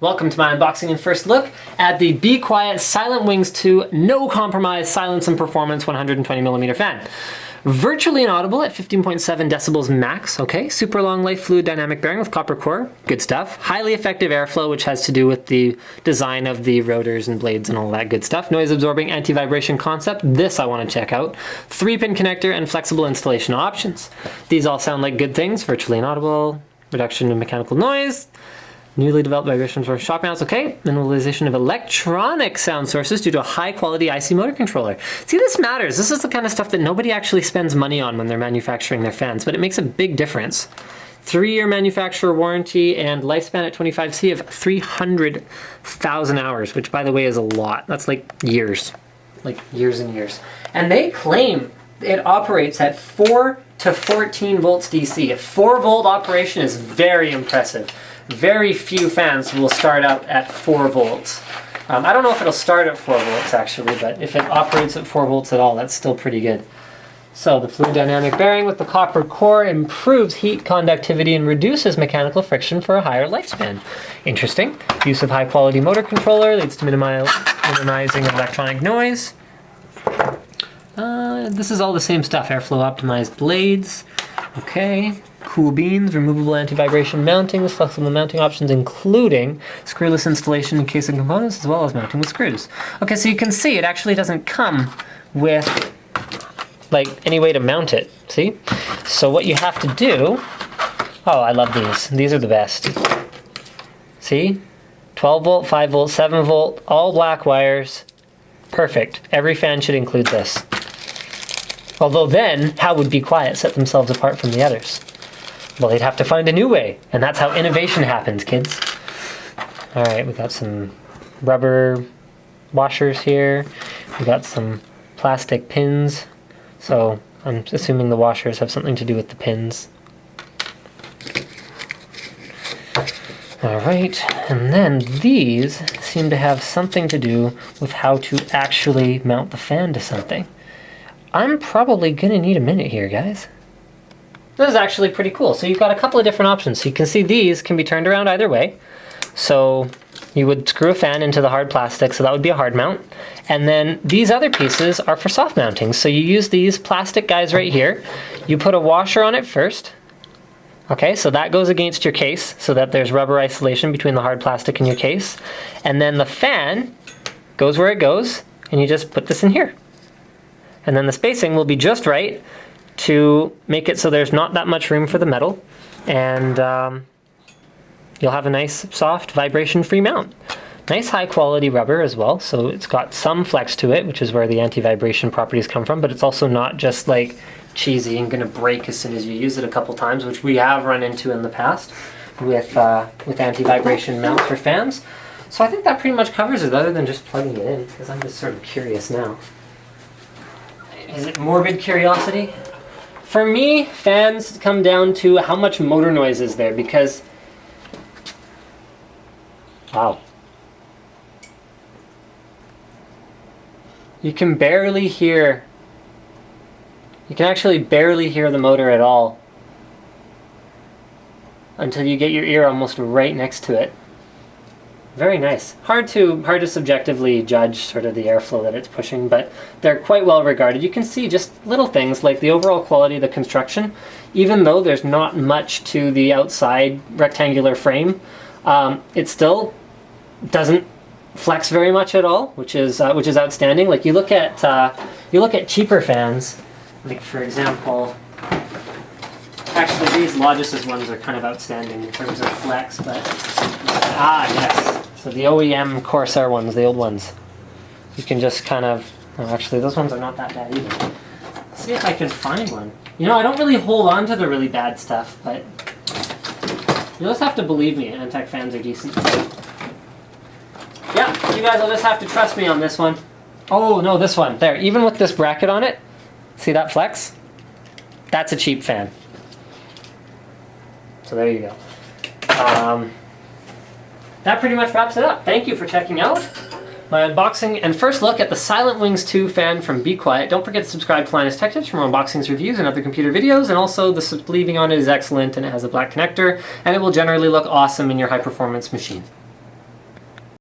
Welcome to my unboxing and first look at the Be Quiet Silent Wings 2 No Compromise Silence and Performance 120mm fan. Virtually inaudible at 15.7 decibels max, okay? Super long life fluid dynamic bearing with copper core, good stuff. Highly effective airflow, which has to do with the design of the rotors and blades and all that good stuff. Noise absorbing anti-vibration concept, this I want to check out. 3-pin connector and flexible installation options. These all sound like good things. Virtually inaudible, reduction of mechanical noise, newly developed vibrations for shock mounts, okay. Minimalization of electronic sound sources due to a high quality IC motor controller. See, this matters. This is the kind of stuff that nobody actually spends money on when they're manufacturing their fans, but it makes a big difference. 3-year manufacturer warranty and lifespan at 25C of 300,000 hours, which by the way is a lot. That's like years and years. And they claim it operates at 4 to 14 volts DC. A 4-volt operation is very impressive. Very few fans will start out at 4 volts. I don't know if it'll start at 4 volts actually, but if it operates at 4 volts at all, that's still pretty good. So the fluid dynamic bearing with the copper core improves heat conductivity and reduces mechanical friction for a higher lifespan. Interesting. Use of high quality motor controller leads to minimizing of electronic noise. This is all the same stuff. Airflow optimized blades. Okay. Cool beans, removable anti-vibration mounting with flexible mounting options including screwless installation and casing components as well as mounting with screws. Okay, so you can see it actually doesn't come with like any way to mount it, see? So what you have to do, oh, I love these. These are the best. See? 12 volt, 5 volt, 7 volt, all black wires. Perfect. Every fan should include this. Although then, how would Be Quiet set themselves apart from the others? Well, they'd have to find a new way, and that's how innovation happens, kids. All right, we got some rubber washers here. We got some plastic pins. So I'm assuming the washers have something to do with the pins. All right, and then these seem to have something to do with how to actually mount the fan to something. I'm probably gonna need a minute here, guys. This is actually pretty cool. So you've got a couple of different options. So you can see these can be turned around either way. So you would screw a fan into the hard plastic, so that would be a hard mount. And then these other pieces are for soft mounting. So you use these plastic guys right here. You put a washer on it first. Okay, so that goes against your case so that there's rubber isolation between the hard plastic and your case. And then the fan goes where it goes, and you just put this in here. And then the spacing will be just right to make it so there's not that much room for the metal, and you'll have a nice soft vibration-free mount. Nice high quality rubber as well, so it's got some flex to it, which is where the anti-vibration properties come from, but it's also not just like cheesy and gonna break as soon as you use it a couple times, which we have run into in the past with anti-vibration mounts for fans. So I think that pretty much covers it, other than just plugging it in, because I'm just sort of curious now. Is it morbid curiosity? For me, fans come down to how much motor noise is there, because, wow. You can barely hear, you can actually barely hear the motor at all until you get your ear almost right next to it. Very nice. Hard to subjectively judge sort of the airflow that it's pushing, but they're quite well regarded. You can see just little things like the overall quality of the construction. Even though there's not much to the outside rectangular frame, it still doesn't flex very much at all, which is outstanding. Like you look at cheaper fans, like for example, actually these Logis' ones are kind of outstanding in terms of flex, but yes. So the OEM Corsair ones, the old ones, you can just kind of, oh, actually those ones are not that bad either. Let's see if I can find one. You know, I don't really hold on to the really bad stuff, but you'll just have to believe me, Antec fans are decent. Yeah, you guys will just have to trust me on this one. Oh no, this one, there, even with this bracket on it, see that flex? That's a cheap fan. So there you go. That pretty much wraps it up. Thank you for checking out my unboxing and first look at the Silent Wings 2 fan from Be Quiet. Don't forget to subscribe to Linus Tech Tips for more unboxings, reviews, and other computer videos, and also the sleeving on it is excellent and it has a black connector, and it will generally look awesome in your high-performance machine.